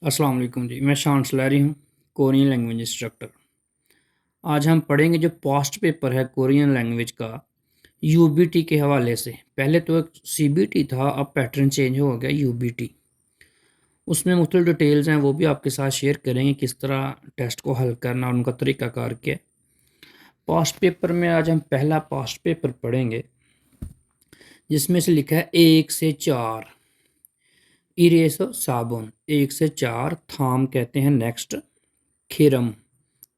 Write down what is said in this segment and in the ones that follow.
अस्सलाम वालेकुम जी। मैं शान सलैरी हूँ, कोरियन लैंग्वेज इंस्ट्रक्टर। आज हम पढ़ेंगे जो पास्ट पेपर है कोरियन लैंग्वेज का यूबीटी के हवाले से। पहले तो एक सीबीटी था, अब पैटर्न चेंज हो गया यूबीटी। उसमें मुख्तलिफ डिटेल्स हैं, वो भी आपके साथ शेयर करेंगे किस तरह टेस्ट को हल करना और उनका तरीक़ाकार क्या है। पास्ट पेपर में आज हम पहला पास्ट पेपर पढ़ेंगे जिसमें से लिखा है 1 से 4। इरेसो साबुन 1 से 4। थाम कहते हैं नेक्स्ट। खिरम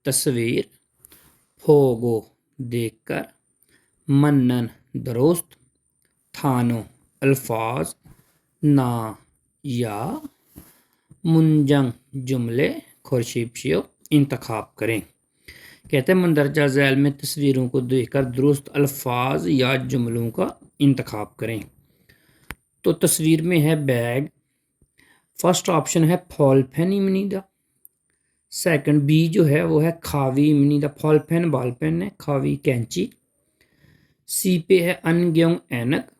तस्वीर। फोगो देखकर। मन्नन दुरुस्त। थानो अल्फाज। ना या। मुंजंग जुमले। खुर्शीपशियो इंतखाब करें। कहते हैं मंदरजा झैल में तस्वीरों को देखकर दुरुस्त अल्फाज या जुमलों का इंतखाब करें। तो तस्वीर में है बैग। फर्स्ट ऑप्शन है फॉल पेन इमनीदा। सेकंड बी जो है वो है खावी इमनीदा। फॉल पेन बॉल पेन है, खावी कैंची। सी पे है अनग्योंग ऐनक।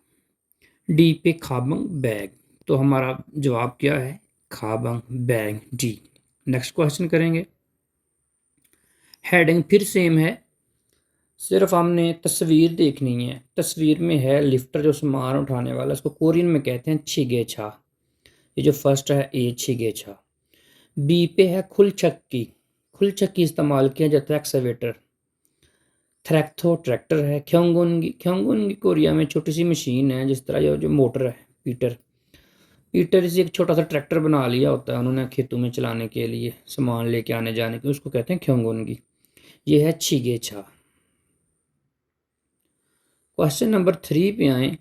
डी पे खाबंग बैग। तो हमारा जवाब क्या है? खाबंग बैग डी। नेक्स्ट क्वेश्चन करेंगे। हेडिंग फिर सेम है, सिर्फ हमने तस्वीर देखनी है। तस्वीर में है लिफ्टर जो सामान उठाने वाला, इसको कोरियन में कहते हैं छिगे छा। ये जो फर्स्ट है ए छिगे छा। बी पे है खुलचक्की। खुलचक्की इस्तेमाल किया जाता है एक्सवेटर। थ्रैक्थो ट्रैक्टर है। ख्योंगुनगी ख्योंगुनगी कोरिया में छोटी सी मशीन है, जिस तरह ये जो मोटर है पीटर। पीटर से एक छोटा सा ट्रैक्टर बना लिया होता है उन्होंने खेतों में चलाने के लिए, सामान लेके आने जाने के, उसको कहते हैं ख्योंगुनगी। ये है छिगेछा। क्वेश्चन नंबर 3 पे आए।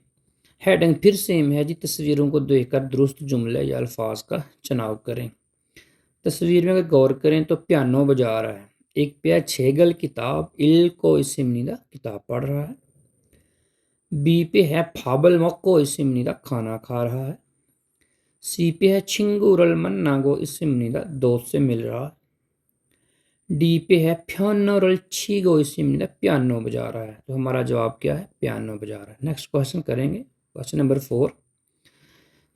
हेडिंग फिर सेम है जी। तस्वीरों को देखकर दुरुस्त जुमले या अल्फाज का चुनाव करें। तस्वीर में अगर गौर करें तो पियानो बजा रहा है। एक पे है छेगल किताब, इल को इसिमनीदा किताब पढ़ रहा है। बी पे है फाबल मक्को इसिमनीदा खाना खा रहा है। सी पे है छिंगूरल मन्नागो इसिमनीदा दोस्त से मिल रहा है। डी पे है फ्यानोरल छीगो इसिमनीदा पियानो बजा रहा है। तो हमारा जवाब क्या है? पियानो बजा रहा है। नेक्स्ट क्वेश्चन करेंगे, क्वेश्चन नंबर 4।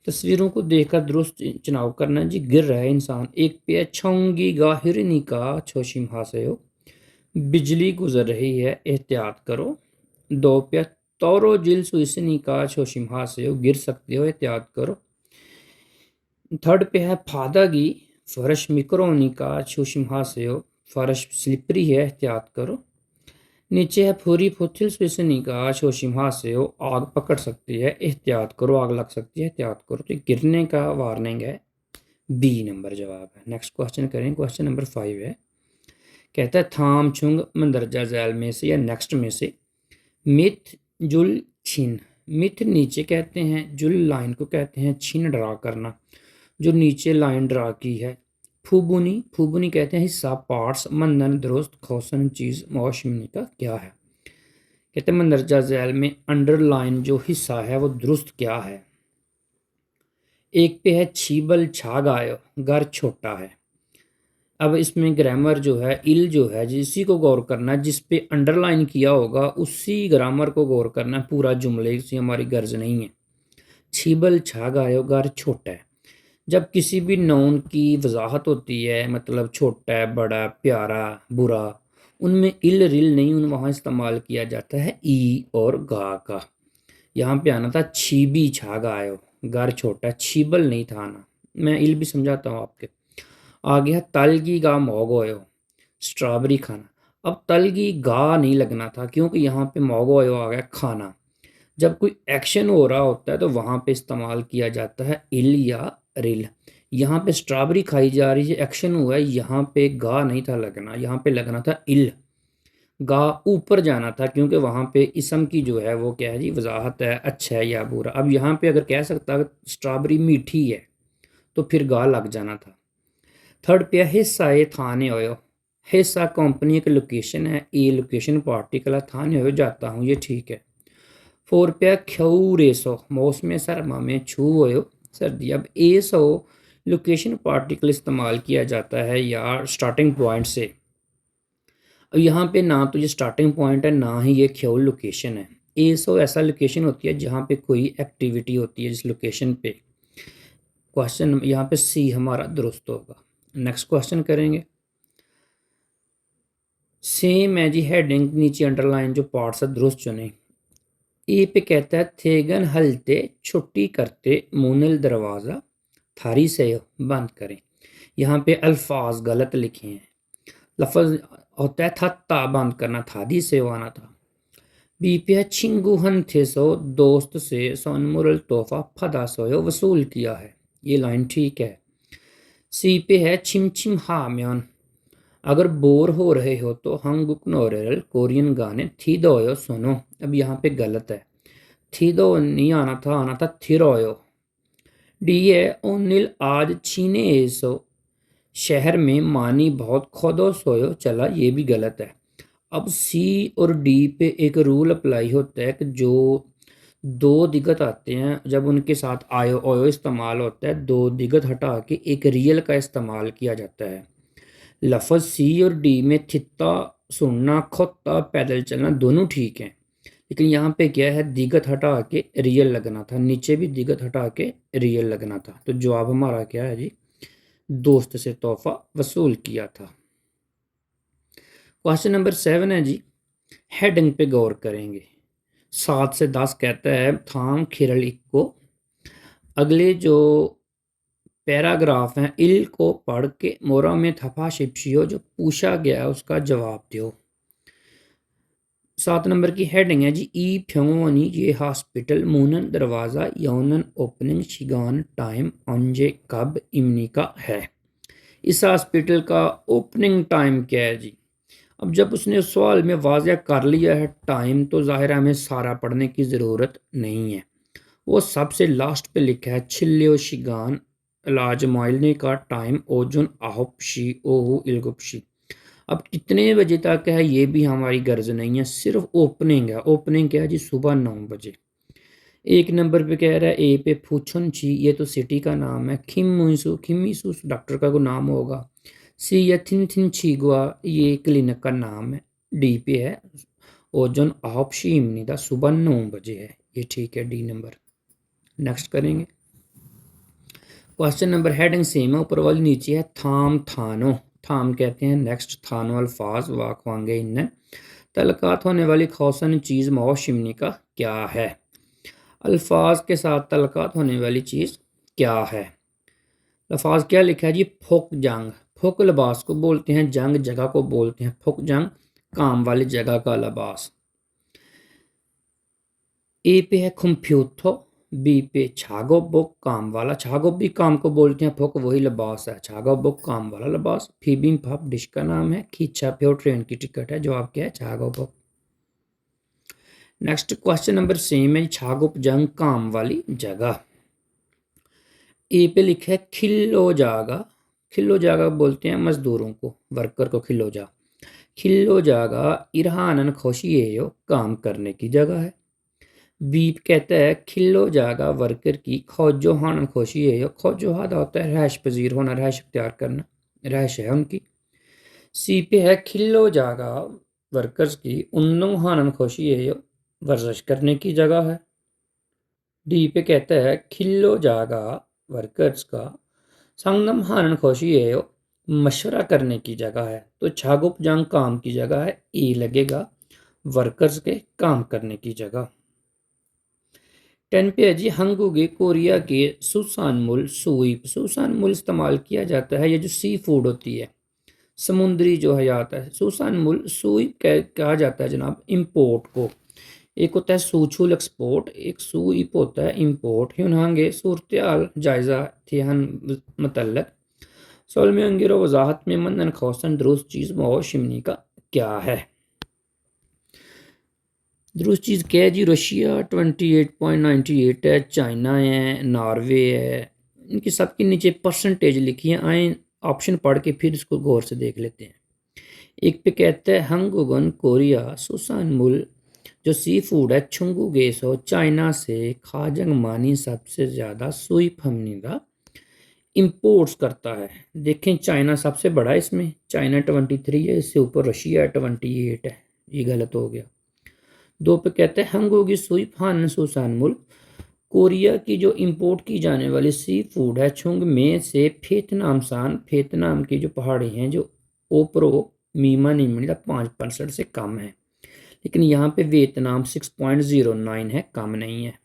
तस्वीरों को देखकर दुरुस्त चुनाव करना जी। गिर रहा है इंसान। एक पे है छौंगी गाहिरनी का छोशिम हासेयो। बिजली गुजर रही है एहतियात करो। दो पे तौरो जिल सुइसनी का छोशिम हासेयो। गिर सकते हो एहतियात करो। थर्ड पे है फादागी फर्श मिक्रोनी का छोशिम हासेयो। फर्श स्लिपरी है एहतियात करो। नीचे है फूरी फुथिल सुइसनी का छोशिम हासेयो। आग पकड़ सकती है एहतियात करो, आग लग सकती है एहतियात करो। तो गिरने का वार्निंग है, बी नंबर जवाब है। नेक्स्ट क्वेश्चन करें, क्वेश्चन नंबर 5 है। कहता है थाम छुंग मंदरजा झैल में से या नेक्स्ट में से मिथ जुल छिन। मिथ नीचे कहते हैं, जुल लाइन को कहते हैं, छिन ड्रा करना, जो नीचे लाइन ड्रा की है। फूबुनी फूबुनी कहते हैं हिस्सा, पार्ट्स। मंदन दुरुस्त, खोसन चीज़। मौशमनी का क्या है? कहते हैं मंदरजा झैल में अंडरलाइन जो हिस्सा है वो दुरुस्त क्या है? एक पे है छीबल छाग आयो, घर छोटा है। अब इसमें ग्रामर जो है, इल जो है जिसी को गौर करना है, जिस पे अंडरलाइन किया होगा उसी ग्रामर को गौर करना है, पूरा जुमले से हमारी गर्ज नहीं है। छीबल छाग आयो, घर छोटा है। जब किसी भी नाउन की वजाहत होती है, मतलब छोटा है, बड़ा, प्यारा, बुरा, उनमें इल रिल नहीं, उन वहाँ इस्तेमाल किया जाता है ई और गा का। यहाँ पे आना था छीबी छाग आयो, घर छोटा, छीबल नहीं था आना। मैं इल भी समझाता हूँ आपके। आ गया तलगी गा मोगोयो, स्ट्रॉबेरी खाना। अब तलगी गा नहीं लगना था क्योंकि यहाँ पे मोगोयो आ गया खाना। जब कोई एक्शन हो रहा होता है तो वहाँ पे इस्तेमाल किया जाता है इल या रिल। यहाँ पे स्ट्रॉबेरी खाई जा रही है, एक्शन हुआ है, यहाँ पे गा नहीं था लगना, यहाँ पे लगना था इल। गा ऊपर जाना था क्योंकि वहाँ पे इसम की जो है वो क्या है जी, वजाहत है, अच्छा है या बुरा। अब यहाँ पे अगर कह सकता है स्ट्रॉबेरी मीठी है तो फिर गा लग जाना था। थर्ड पे है हिस्सा ए थाने होयो। हिस्सा कंपनी की लोकेशन है, ए लोकेशन पार्टिकल है, थाने होयो जाता हूँ, ये ठीक है। 4 पे है ख्यू रेसो, मौसम सरमा में छू होयो सर्दी। अब ए सो लोकेशन पार्टिकल इस्तेमाल किया जाता है या स्टार्टिंग पॉइंट से। अब यहाँ पे ना तो ये स्टार्टिंग पॉइंट है ना ही ये ख्यू लोकेशन है। ए सो ऐसा लोकेशन होती है जहाँ पे कोई एक्टिविटी होती है जिस लोकेशन पे। क्वेश्चन यहाँ पे सी हमारा दुरुस्त होगा। नेक्स्ट क्वेश्चन करेंगे। सेम है जी, हेडिंग नीचे अंडरलाइन जो पार्ट्स है दुरुस्त चुने। ए पे कहता है थेगन हलते छुट्टी करते मुनिल दरवाज़ा थारी से बंद करें। यहाँ पे अल्फाज गलत लिखे हैं। लफ्ज़ होता है था ता बंद करना, थादी से आना था। बी पे है छिंगुहन थे सो दोस्त से सोनमुरल तोहफा फदा सोयो वसूल किया है। ये लाइन ठीक है। सी पे है छिम छिम हाम्यान, अगर बोर हो रहे हो तो हंगुक नोरेल कोरियन गाने थीदोयो सुनो। अब यहाँ पे गलत है, थीदो नहीं आना था, आना था थिरोयो। डी है ओनिल आज छीने एसो, शहर में मानी बहुत खोदो सोयो चला, ये भी गलत है। अब सी और डी पे एक रूल अप्लाई होता है कि जो दो दिगत आते हैं जब उनके साथ आयो ओयो इस्तेमाल होता है, दो दिगत हटा के एक रियल का इस्तेमाल किया जाता है। लफ्ज़ सी और डी में थित्ता सुनना खोता पैदल चलना दोनों ठीक हैं, लेकिन यहाँ पे क्या है, दिगत हटा के रियल लगना था, नीचे भी दिगत हटा के रियल लगना था। तो जवाब हमारा क्या है जी, दोस्त से तोहफा वसूल किया था। क्वेश्चन नंबर 7 है जी, हेडिंग पे गौर करेंगे। 7 से 10 कहता है थाम खिरल इक्को, अगले जो पैराग्राफ हैं इल को पढ़ के मोरा में थपा शिपशियो, जो पूछा गया है उसका जवाब दो। 7 नंबर की हेडिंग है जी, ई फ्योनी ये हॉस्पिटल मूनन दरवाज़ा यौनन ओपनिंग शिगान टाइम अंजे कब इमनी का है। इस हॉस्पिटल का ओपनिंग टाइम क्या है जी। अब जब उसने उस सवाल में वाज़ह कर लिया है टाइम, तो ज़ाहिर है हमें सारा पढ़ने की ज़रूरत नहीं है। वो सबसे लास्ट पे लिखा है छिल्लियो शिगान इलाज माइलने का टाइम ओजुन आहुपशी ओहू इलगुपशी। अब कितने बजे तक है ये भी हमारी गर्ज नहीं है, सिर्फ ओपनिंग है। ओपनिंग क्या है जी, सुबह 9 बजे। 1 नंबर पे कह रहा है ए पे फूछन छी, ये तो सिटी का नाम है। खिमिसु खिमिसु डॉक्टर का कोई नाम होगा। सी या थिन थिन छीगुआ, ये क्लिनिक का नाम है। डी पे है ओजन आपशी इमनीदा, सुबह 9 बजे है। ये ठीक है, डी नंबर। नेक्स्ट करेंगे। क्वेश्चन नंबर हेडिंग सेम है, ऊपर वाली नीचे है थाम थानो। थाम कहते हैं नेक्स्ट, थानो अल्फाज वाकवांगे इन तलकात होने वाली खौसन चीज़ मो शिमनी का क्या है। अल्फाज के साथ तलकात होने वाली चीज़ क्या है। लफाज क्या लिखा है जी, फुक जंग। फुक लिबास को बोलते हैं, जंग जगह को बोलते हैं। फुक जंग काम वाली जगह का लिबास। ए पे है खुम्फ्यूथो, बी पे छागो बुक काम वाला, छागो भी काम को बोलते हैं, फुक वही लिबास है, छागो बुक काम वाला लिबास। फीबिंग पब डिश का नाम है, खींचा प्योर ट्रेन की टिकट है। जवाब क्या है, छागो book. Next question number same है, छागो जंग काम वाली जगह। ए पे लिखा है खिल्लो जागा। खिल्लो जागा बोलते हैं मजदूरों को, वर्कर को खिल्लो जा। खिल्लो जागा इरहानन खोशियो काम करने की जगह है। बीप कहता है खिल्लो जागा वर्कर की खोजो हानन खोशियो, खोजो हादा होता है रहायश पजीर होना, रहायश इख्तियार करना, रहायश है उनकी। सी पे है खिल्लो जागा वर्कर्स की उन्नु हानन खोशियो, वर्जिश करने की जगह है। डी पे कहता है खिल्लो जागा वर्कर्स का संगम हानन खोशी है, मशवरा करने की जगह है। तो छागुप जंग काम की जगह है, ई लगेगा वर्कर्स के काम करने की जगह। 10 पे है जी, हंगुगे कोरिया के सुसानमुल सूईप। सुसानमुल इस्तेमाल किया जाता है, ये जो सी फूड होती है, समुद्री जो हयात है। सुसानमुल सूईप कहा जाता है जनाब इम्पोर्ट को। एक होता है सूछुल एक्सपोर्ट, एक सूईप होता है इम्पोर्ट। हुनहांगे सूरत जायज़ा थे हन मतलब सोलमी अंगिरो वजाहत में मंदन खौसन दुरुस्त चीज़ मो शिमनी का क्या है। दुरुस्त चीज़ क्या है जी, रशिया 28.98 है, चाइना है, नॉर्वे है। इनकी सबके नीचे परसेंटेज लिखी है। आए ऑप्शन पढ़ के फिर इसको गौर से देख लेते हैं। एक पे कहता है हंगुगन कोरिया सुसानमुल जो सी फूड है छुंगू गेसो चाइना से खाजंग मानी सबसे ज़्यादा सुई फमनीदा इम्पोर्ट्स करता है। देखें चाइना सबसे बड़ा है, इसमें चाइना 23 है, इससे ऊपर रशिया 28 है। ये गलत हो गया। 2 पे कहते हैं हंगोगी सुई फान सुसान मुल्क कोरिया की जो इंपोर्ट की जाने वाली सी फूड है छुंग में से फेतनामसान, फेतनाम की जो पहाड़ी हैं जो ओप्रो मीमा निमनी 5% से कम है, लेकिन यहाँ पे वियतनाम 6.09 है, कम नहीं है।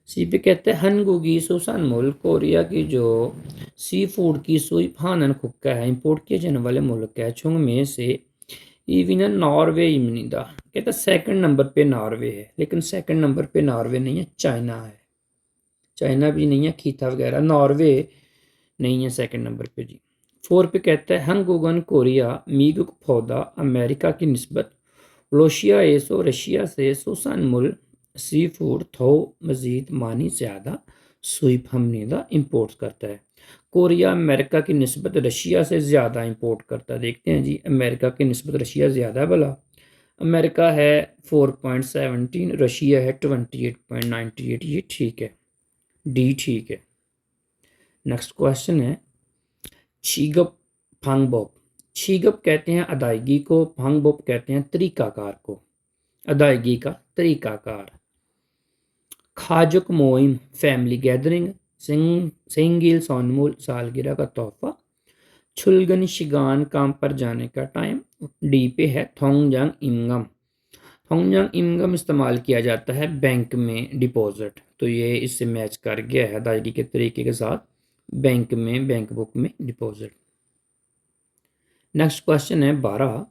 सी पे कहते हैं हनगुगी सुसान मुल्क, कोरिया की जो सी फूड की सुई फानन खुक्का है इंपोर्ट किए जाने वाले मुल्क है छुंग में से इवन नॉर्वे इमनिदा, कहता सेकंड नंबर पे नॉर्वे है, लेकिन सेकंड नंबर पे नॉर्वे नहीं है, चाइना है। चाइना भी नहीं है, खीता वगैरह, नॉर्वे नहीं है सेकंड नंबर पे जी। 4 पे कहता है हंगुगन कोरिया मीगुक पौधा अमेरिका की निस्बत लोशिया एसो रशिया से सुसान मुल सी फूड थो मजीद मानी ज़्यादा सुई हमनीदा इम्पोर्ट करता है। कोरिया अमेरिका की निस्बत रशिया से ज़्यादा इंपोर्ट करता है। देखते हैं जी, अमेरिका की निस्बत रशिया ज़्यादा है भला। अमेरिका है 4.17, रशिया है 28.98, ये ठीक है, डी ठीक है। नेक्स्ट क्वेश्चन है छीगप फांगबोप। छीगप कहते हैं अदायगी को, फांगबोप कहते हैं तरीकाकार को, अदायगी का तरीकाकार। खाजुक मोइम फैमिली गैदरिंग, सिंगिल सोनमूल सालगिरह का तोहफा, छुलगन शिगान काम पर जाने का टाइम, डी पे है थोंगजांग इमगम। थोंगजांग इमगम इस्तेमाल किया जाता है बैंक में डिपॉजिट, तो ये इससे मैच कर गया है अदायगी के तरीके के साथ, बैंक में, बैंक बुक में डिपॉजिट। नेक्स्ट क्वेश्चन है 12,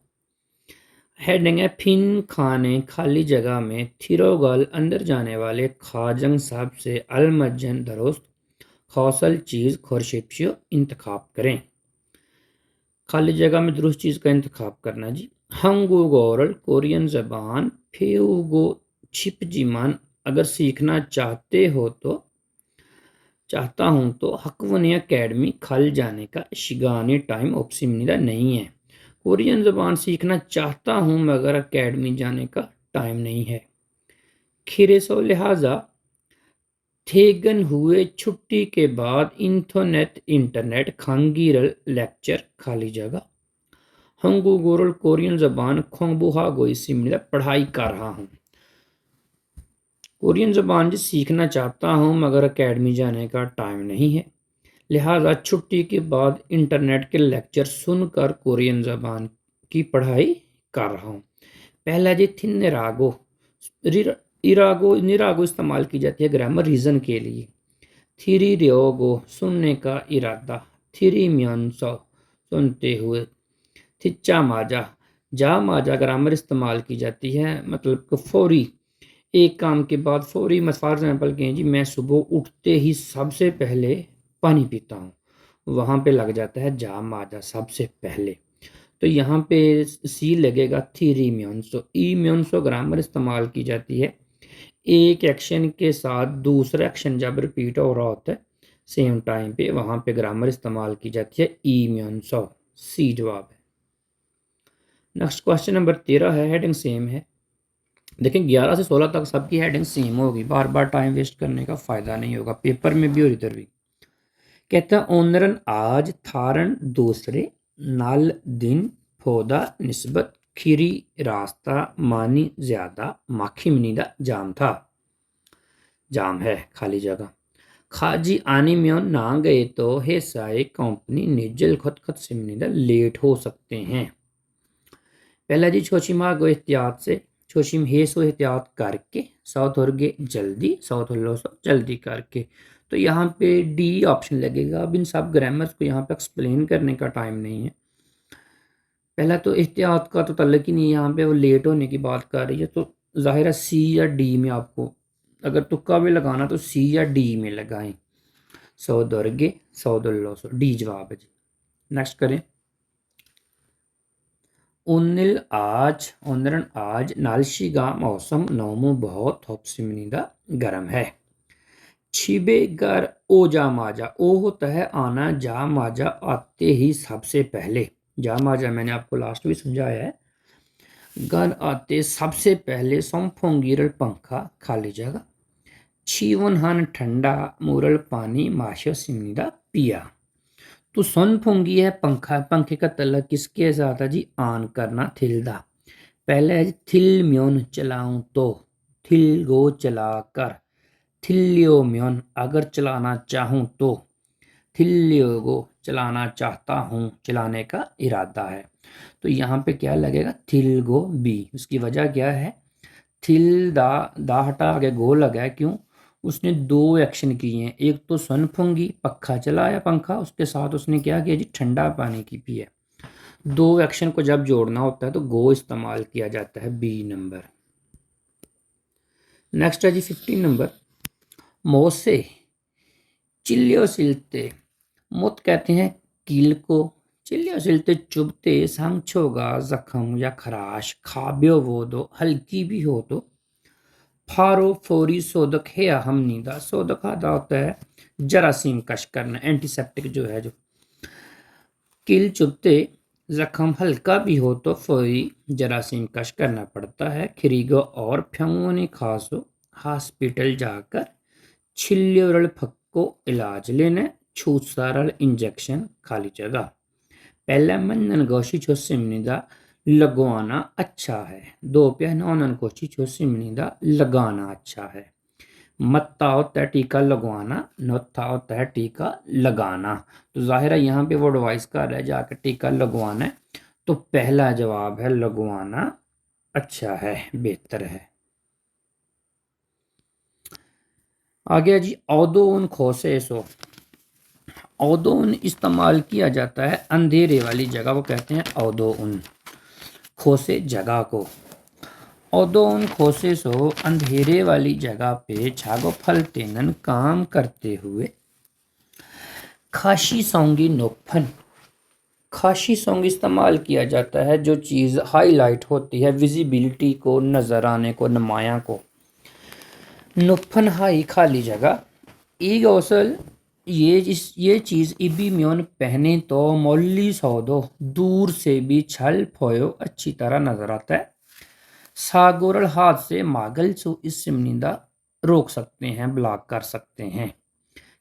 हेडिंग है फिन खाने खाली जगह में थिरोगल अंदर जाने वाले खाजंग साहब से अलमजन दरोस्त खौसल चीज़ खुरशिप्शियो इंतखाब करें। खाली जगह में दुरुस्त चीज़ का इंतखाब करना जी। हंगुगोरल कोरियन ज़बान फेउगो छिप जिमान, अगर सीखना चाहता हूँ तो हकवनी अकेडमी खल जाने का शिगानी टाइम ऑप्सिमनिदा नहीं है। कोरियन ज़बान सीखना चाहता हूँ मगर अकेडमी जाने का टाइम नहीं है। खिरेसो लिहाजा थेगन हुए छुट्टी के बाद इंटरनेट खांगीरल लेक्चर खाली जगह। हंगुगोरल कोरियन ज़बान खोंगबुहा गोई सिमला पढ़ाई कर रहा हूँ। कोरियन ज़बान जी सीखना चाहता हूँ मगर अकेडमी जाने का टाइम नहीं है, लिहाजा छुट्टी के बाद इंटरनेट के लेक्चर सुनकर कोरियन ज़बान की पढ़ाई कर रहा हूँ। पहला जी थिन्नेरागो, इरागो निरागो इस्तेमाल की जाती है ग्रामर रीजन के लिए। थिरी रियोगो सुनने का इरादा, थिरी म्योनसो सुनते हुए, थिच्चा माजा, जा माजा ग्रामर इस्तेमाल की जाती है मतलब कि फौरी, एक काम के बाद फौरी। फॉर एग्जाम्पल कहें जी मैं सुबह उठते ही सबसे पहले पानी पीता हूँ, वहाँ पे लग जाता है जा माजा सबसे पहले, तो यहाँ पे सी लगेगा थीरी म्योनसो। ई म्योनसो ग्रामर इस्तेमाल की जाती है एक एक्शन के साथ दूसरा एक्शन जब रिपीट हो रहा होता है सेम टाइम पे, वहाँ पे ग्रामर इस्तेमाल की जाती है ई म्योनसो, सी जवाब है। नेक्स्ट क्वेश्चन नंबर 13 है, हेडिंग सेम है। देखें 11 से 16 तक सबकी हेडिंग सेम होगी, बार बार टाइम वेस्ट करने का फ़ायदा नहीं होगा, पेपर में भी और इधर भी। कहता है ओनरन आज थारन दूसरे नल दिन फोदा निस्बत खीरी रास्ता मानी ज़्यादा माखी मिनीदा जाम था, जाम है खाली जगह। खाजी आनी म्योन ना गए तो हे साए कंपनी निजल खत खत से मिनीदा लेट हो सकते हैं। पहला जी छोशिमा गो एहतियात से, छोशिम हे सो एहतियात करके, साउथ और गे जल्दी, साउथ और सो जल्दी करके, तो यहाँ पे डी ऑप्शन लगेगा। अब इन सब ग्रामर्स को यहाँ पे एक्सप्लेन करने का टाइम नहीं है। पहला तो एहतियात का तो तल्लक ही नहीं है, यहाँ पे वो लेट होने की बात कर रही है, तो जाहिर है सी या डी में आपको अगर तुक्का भी लगाना तो सी या डी में लगाएं। सौ दुर्गे सौ दुल्लो सौ, डी जवाब है जी। नेक्स्ट करें ओनरन आज नालशीगा मौसम नौमो बहुत थोपसिमनीदा गर्म है। छिबे गर ओ जा माजा, ओ होता है आना, जा माजा आते ही सबसे पहले, जा माजा मैंने आपको लास्ट में समझाया है, गर आते सबसे पहले सोंफोंगिरल पंखा खाली जगह, छीवन हन ठंडा मुरल पानी माशो सिमनीदा पिया। तो सन फूंगी है पंखा, पंखे का तल्ला किसके साथ है जी, ऑन करना थिलदा। पहले है जी थिल म्योन चलाऊं तो, थिल गो चला कर, थिल्योम्योन अगर चलाना चाहूँ तो, थिल्योगो चलाना चाहता हूँ, चलाने का इरादा है। तो यहाँ पे क्या लगेगा, थिल्गो बी। उसकी वजह क्या है, थिल दा हटा के गो लगा है, क्यों, उसने दो एक्शन किए हैं। एक तो सनफुंगी पक्खा चलाया, पंखा, उसके साथ उसने क्या किया जी, ठंडा पानी की पिया। दो एक्शन को जब जोड़ना होता है तो गो इस्तेमाल किया जाता है, बी नंबर। नेक्स्ट है जी 15 नंबर, मोसे चिल्लियो सिलते, मुत कहते हैं कील को, चिल्लियो सिलते चुभते, सांछोगा जख्म या खराश, खाब्यो वो दो हल्की भी हो तो, फारो फोरी सोदक है या हमनीदा, सोदक आदा होता है जरासीम कश करना, एंटीसेप्टिक जो है जो। कील चुभते जख्म हल्का भी हो तो फोरी जरासीम कश करना पड़ता है। खरीगो और फ्यंगोनी खासो, हॉस्पिटल जाकर छिल्योरल फक्को इलाज लेने, छूत सारल इंजेक्शन खाली जगह। पहला मनन गोशी छो सिमनीदा लगवाना अच्छा है, दो पे नौनन कोशी छो सिमनीदा लगाना अच्छा है। मत्ता होता है टीका लगवाना, नौथा होता है टीका लगाना। तो जाहिर है यहाँ पे वो डिवाइस कर है जाकर टीका लगवाना है, तो पहला जवाब है लगवाना अच्छा है, बेहतर है। आगे जी औदोन खोसे सो, औदोन इस्तेमाल किया जाता है अंधेरे वाली जगह को कहते हैं औदोन, खोसे जगह को। औदोन खोसे सो अंधेरे वाली जगह पे छागो फल तेनन काम करते हुए, खाशी सौंगी नोफन, खाशी सॉन्ग इस्तेमाल किया जाता है जो चीज़ हाईलाइट होती है, विजिबिलिटी को, नज़र आने को, नुमायाँ को। नुफन हाई खाली जगह, ई गौसल ये चीज़ इबी म्योन पहने तो मोल्ली सौदो, दूर से भी छल फोयो अच्छी तरह नजर आता है। सागोरल हाथ से मागल सो इस सिमनिंदा रोक सकते हैं, ब्लॉक कर सकते हैं।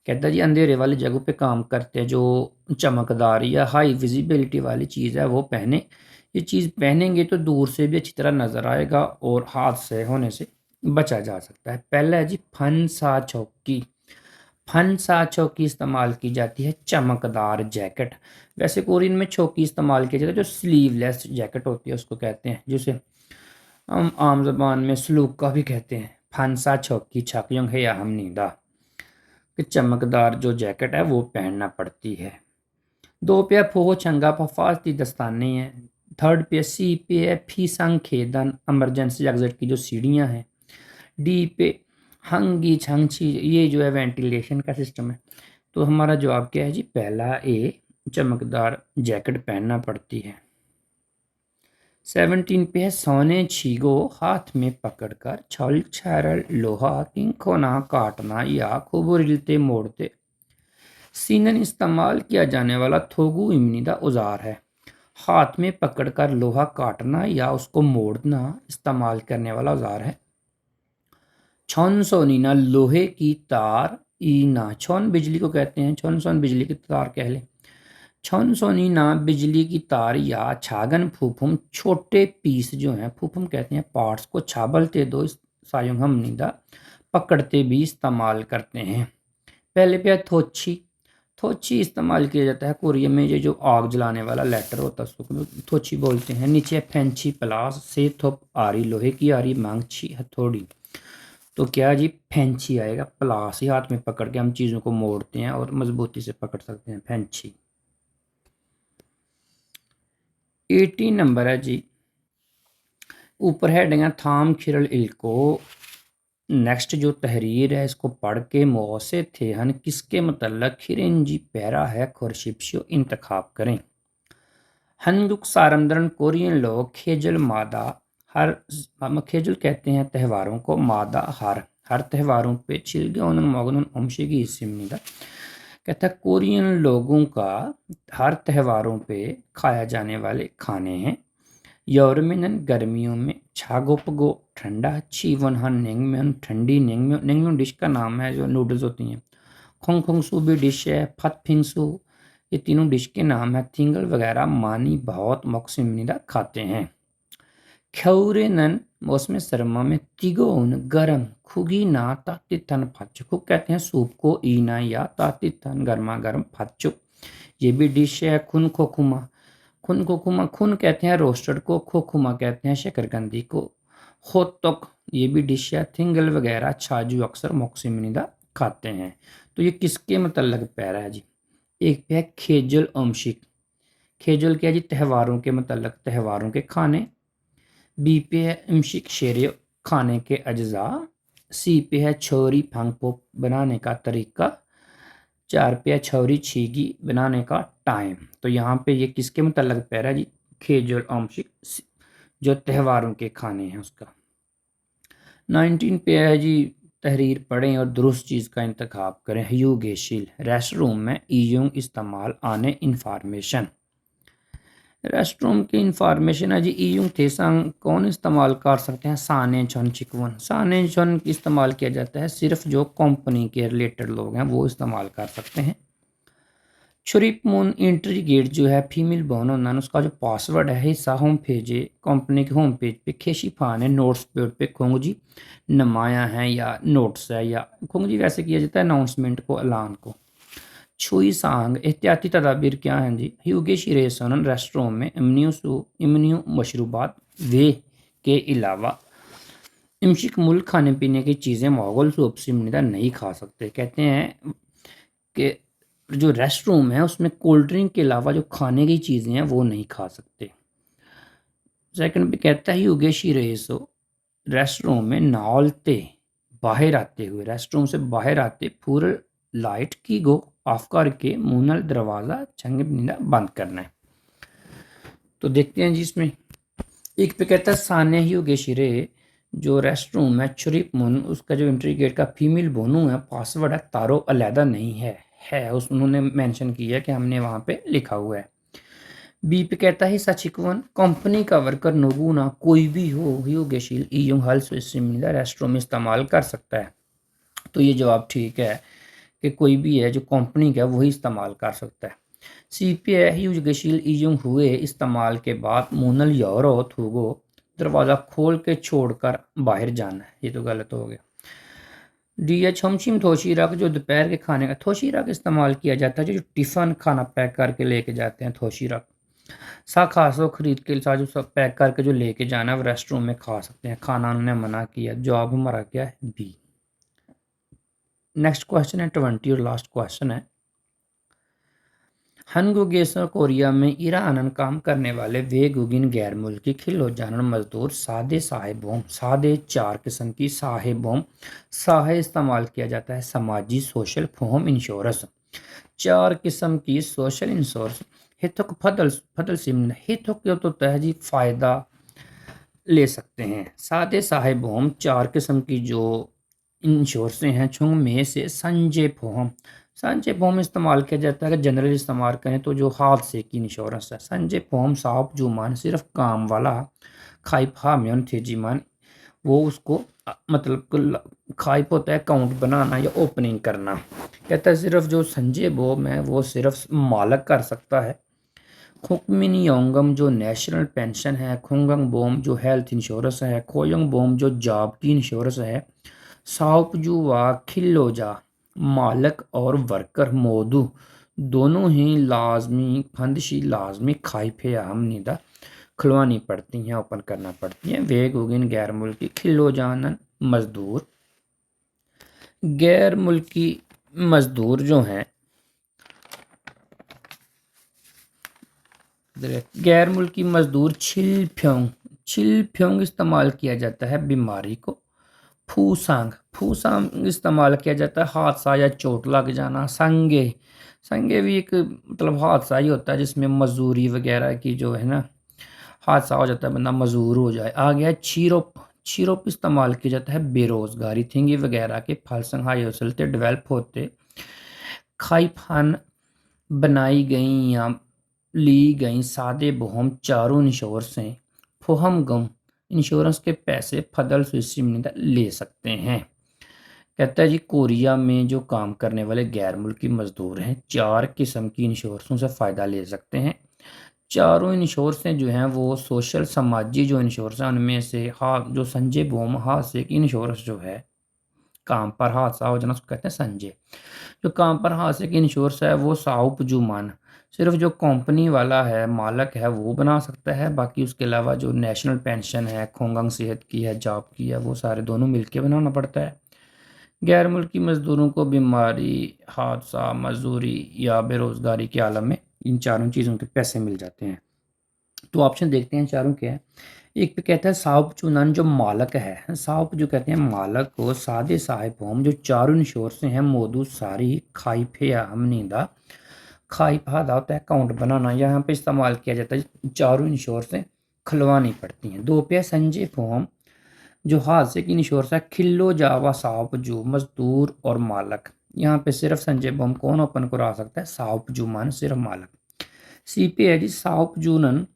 कहता है जी अंधेरे वाली जगहों पे काम करते हैं, जो चमकदार या हाई विजिबिलिटी वाली चीज़ है वो पहने। ये चीज़ पहनेंगे तो दूर से भी अच्छी तरह नज़र आएगा और हाथ से होने से बचा जा सकता है। पहला है जी फन सा चौकी, फन सा चौकी इस्तेमाल की जाती है चमकदार जैकेट। वैसे कोरियन में चौकी इस्तेमाल किया जाता है जो स्लीवलेस जैकेट होती है उसको कहते हैं, जिसे हम आम जबान में सलूक का भी कहते हैं। फन सा चौकी छाकयोंग है या हम नींदा, कि चमकदार जो जैकेट है वो पहनना पड़ती है। दो पे फो चंगा फफाती दस्ताने हैं। थर्ड पे सी पे है फीसंग खेदन, इमरजेंसी एग्जिट की जो सीढ़ियां हैं। डी पे हंगी छंगची, ये जो है वेंटिलेशन का सिस्टम है। तो हमारा जवाब क्या है जी, पहला ए, चमकदार जैकेट पहनना पड़ती है। 17 पे है सोने छीगो, हाथ में पकड़कर छल छरल लोहा किंखो ना काटना या खूब रिलते मोड़ते। सीनन इस्तेमाल किया जाने वाला थोगु इमनीदा औजार है, हाथ में पकड़कर लोहा काटना या उसको मोड़ना इस्तेमाल करने वाला औजार है। छौन सोनीना लोहे की तार, ईना छौन बिजली को कहते हैं, छौन सोन बिजली की तार कह ले। छौन सोनीना बिजली की तार या छागन फूफुम छोटे पीस जो हैं, फूफुम कहते हैं पार्ट्स को, छाबलते दो सायुंग हम निदा पकड़ते भी इस्तेमाल करते हैं। पहले पे है थोची, थोची इस्तेमाल किया जाता है कोरिया में, ये जो आग जलाने वाला लेटर होता है उसको थोची बोलते हैं। नीचे है फेंची प्लास, से थोप आरी लोहे की आरी, मांगची हथौड़ी। तो क्या जी फेंची आएगा, प्लास ही हाथ में पकड़ के हम चीज़ों को मोड़ते हैं और मजबूती से पकड़ सकते हैं, फेंची। 18 नंबर है जी, ऊपर हेडिंग है थाम खिरल इल्को। नेक्स्ट जो तहरीर है इसको पढ़ के मौसे थे हन किसके मतलब खिरंजी पैरा है खुरशिप्शियो इंतखाब करें। हनदुक सारंदरन कोरियन लोग खेजल मादा, हर हम खेजल कहते हैं त्योहारों को, मादा हर त्योहारों पे चिलगोन मगनुन ओमशिगी सिमनिदा। कहता है कोरियन लोगों का हर त्योहारों पे खाया जाने वाले खाने हैं। यौरमिनन गर्मियों में, छागोपगो ठंडा, चीवन हन नेंगम्योन ठंडी, नेंगम्योन नेंगम्योन डिश का नाम है जो नूडल्स होती हैं। खोंगखोंगसू भी डिश है, फतफिंगसू, ये तीनों डिश के नाम है। थिंगल वगैरह मानी बहुत मौकसिमनिदा खाते हैं। ख्यौरेनन मौसम सरमा में तिगोन गर्म खुगीना तातितन फाचो। खुग कहते हैं सूप को, ईना या तातितन गर्मा गर्म फाचो। ये भी डिश है। खुन खोखुमा, खुन खोखुमा, खुन कहते हैं रोस्टेड को, खोखुमा कहते हैं शकरकंदी को। होतक ये भी डिश है। थिंगल वगैरह छाजू अक्सर मोक्सिमिनिदा खाते हैं। तो ये किसके मतलब पैरा है जी? एक पे है खेजल अमशिक। खेजल क्या जी? त्योहारों के मतलब, त्योहारों के खाने। बी पे है अमशिक शेर खाने के अज्जा। सी पे है छोरी फंगपो बनाने का तरीका। 4 पे है छौरी छीगी बनाने का टाइम। तो यहाँ पे ये किसके मतलब पैरा जी? खेजल अमशिक जो त्योहारों के खाने हैं उसका। 19 पे है जी, तहरीर पढ़ें और दुरुस्त चीज़ का इंतखाब करें। ह्यू गेशिल रेस्ट रूम में ईयुंग इस्तेमाल आने इंफॉर्मेशन। रेस्ट रूम की इंफॉर्मेशन है जी, ईयुंग थे संग कौन इस्तेमाल कर सकते हैं? साने छन चिकवन। साने छन इस्तेमाल किया जाता है सिर्फ जो कंपनी के रिलेटेड लोग हैं वो इस्तेमाल कर सकते हैं। छुरिप मून इंट्रीगेट जो है फीमेल बोनो नन, उसका जो पासवर्ड है हिस्सा होम पेज कंपनी के होम पेज पे खेशीफान है नोट्स पेड पे खोंगजी नमाया है या नोट्स है या खोंगजी वैसे किया जाता है अनाउंसमेंट को, ऐलान को। छुई सांग एहतियाती तदाबीर क्या हैं जी? ह्यूगे शिरेसन रेस्टोरों में इम्यूनियो मशरूबात वे के अलावा इमशिक मुल्क खाने पीने की चीज़ें मोगल सूप से नहीं खा सकते। कहते हैं कि जो रेस्ट रूम है उसमें कोल्ड ड्रिंक के अलावा जो खाने की चीज़ें हैं वो नहीं खा सकते। सेकंड पे कहता है युगेशी रेसो रेस्ट रूम में नालते बाहर आते हुए, रेस्ट रूम से बाहर आते पूरे लाइट की गो ऑफ करके मुनल दरवाज़ा चंगे बंद करना है। तो देखते हैं जी इसमें एक पे कहता है साने युगेशी रे जो रेस्ट रूम है छुरिप मुन, उसका जो एंट्री गेट का फीमेल बोनू है पासवर्ड है तारो अलहदा नहीं है उस उन्होंने मेंशन किया है कि हमने वहाँ पे लिखा हुआ है। बी पे कहता है सचिकवन कंपनी का वर्कर नोगुना कोई भी हो योगशील ईयुंग हल सिमिलर रेस्टरूम में इस्तेमाल कर सकता है। तो ये जवाब ठीक है कि कोई भी है जो कंपनी का वही इस्तेमाल कर सकता है। सी पे है युगशील ईयुंग हुए इस्तेमाल के बाद मोनल योरो थूगो दरवाज़ा खोल के छोड़कर बाहर जाना है, ये तो गलत हो गया। डी एच हमशिम थोशीरक जो दोपहर के खाने का थोशीरक इस्तेमाल किया जाता है जो टिफ़न खाना पैक करके लेके जाते हैं थोशीरक। सा खासो खरीद के साथ जो सब पैक करके जो लेके जाना है वो रेस्ट रूम में खा सकते हैं, खाना उन्होंने मना किया। जवाब हमारा क्या है? बी। नेक्स्ट क्वेश्चन है 20 और लास्ट क्वेश्चन है। हनगुगेसर कोरिया में ईरानन काम करने वाले वेगुगिन गैर मुल्की खिलो जानन मजदूर सादे साहेबों सादे 4 किस्म की साहेबों साहे इस्तेमाल किया जाता है समाजी सोशल फोम इंश्योरेंस। 4 किस्म की सोशल इंश्योरेंस हितक फदल फदल सिम हितक यो तो तहजी फ़ायदा ले सकते हैं। सादे साहेबों 4 किस्म की जो इंश्योरेंसें हैं छुंग में से संजय फोम, संजय फोम इस्तेमाल किया जाता है। अगर जनरल इस्तेमाल करें तो जो हादसे की इंश्योरेंस है संजय फोम साहब जुमान सिर्फ काम वाला खाइफा म्योन थे जीमान वो उसको मतलब खाइप होता है अकाउंट बनाना या ओपनिंग करना। कहता है सिर्फ जो संजय बोम है वो सिर्फ मालक कर सकता है। खुकमिन योंगम जो नेशनल पेंशन है, खुंगंग बोम जो हेल्थ इंश्योरेंस है, खोयंग बोम जो जॉब की इंश्योरेंस है, साउपजू व खिल्लोजा मालक और वर्कर मोदू दोनों ही लाजमी फंदशी लाजमी खाइफे हमनिदा खुलवानी पड़ती हैं, ओपन करना पड़ती हैं। वेग उगिन गैर मुल्की खिल्लो जानन मजदूर, गैर मुल्की मजदूर जो हैं गैर मुल्की मजदूर छिल फ्योंग इस्तेमाल किया जाता है बीमारी को। फूसांग फूसांग इस्तेमाल किया जाता है हादसा या चोट लग जाना। संगे संगे भी एक मतलब हादसा ही होता है जिसमें मजदूरी वगैरह की जो है ना हादसा हो जाता है, बंदा मजदूर हो जाए। आ गया छिरोप, छिरोप इस्तेमाल किया जाता है बेरोजगारी थिंगी वगैरह के फल संघाई चलते डेवलप होते खाइफान बनाई गई या ली गई सादे बोहम चारों इंश्योरेंसें फोहम गम इंश्योरेंस के पैसे फदल सुसिमनिदा ले सकते हैं। कहता है जी कोरिया में जो काम करने वाले गैर मुल्की मजदूर हैं 4 किस्म की इंश्योरेंसों से फ़ायदा ले सकते हैं। चारों इंश्योरेंसें जो हैं वो सोशल समाजी जो इंश्योरेंस हैं उनमें से जो संजय बूम हादसे की इंश्योरेंस जो है, काम पर हादसा हो जाना उसको कहते हैं संजय। जो काम पर हादसे की इंश्योरेंस है वो साउप जुमान सिर्फ जो कंपनी वाला है मालक है वो बना सकता है, बाकी उसके अलावा जो नेशनल पेंशन है, खोंगंग सेहत की है, जॉब की है, वो सारे दोनों मिलके बनाना पड़ता है। गैर मुल्की मजदूरों को बीमारी, हादसा, मजदूरी या बेरोजगारी के आलम में इन चारों चीज़ों के पैसे मिल जाते हैं। तो ऑप्शन देखते हैं चारों क्या है। एक पे कहता है साहब चुनन जो मालक है, साहब जो कहते हैं मालक को सादे साहिब होम जो चारों इंश्योर से हैं मौजूद सारी खाइफे हमनीदा खाइफा होता है अकाउंट बनाना, यहाँ पे इस्तेमाल किया जाता है, चारों इंश्योर से खुलवानी पड़ती हैं। दो पे है संजय फॉर्म जो हादसे की इंश्योरेंस है खिल्लो जावा साहब जो मजदूर और मालक, यहाँ पे सिर्फ संजय बम कौन ओपन करा सकता है, साहब जुमान सिर्फ मालक। सी पे है जी साहब जूनन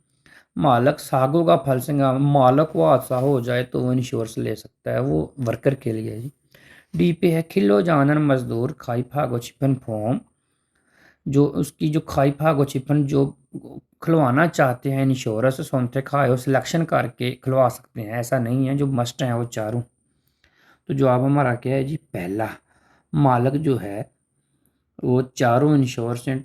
मालक सागो का फल सिंगा, मालक को हादसा हो जाए तो वो इंश्योरेंस ले सकता है, वो वर्कर के लिए जी। डी पे है खिलो जानन मजदूर खाई फागो छिपन फॉर्म जो उसकी जो खाई फागो छिपन जो खुलवाना चाहते हैं इंश्योरेंस सोनते खाए सिलेक्शन करके खुलवा सकते हैं, ऐसा नहीं है जो मस्ट हैं वो चारों। तो जवाब हमारा क्या है जी, पहला मालक जो है वो चारों इंश्योरेंस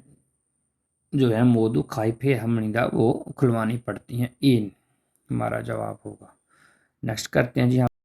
जो है मोदू खाइफे हमनिदा वो खुलवानी पड़ती हैं, इन हमारा जवाब होगा। नेक्स्ट करते हैं जी।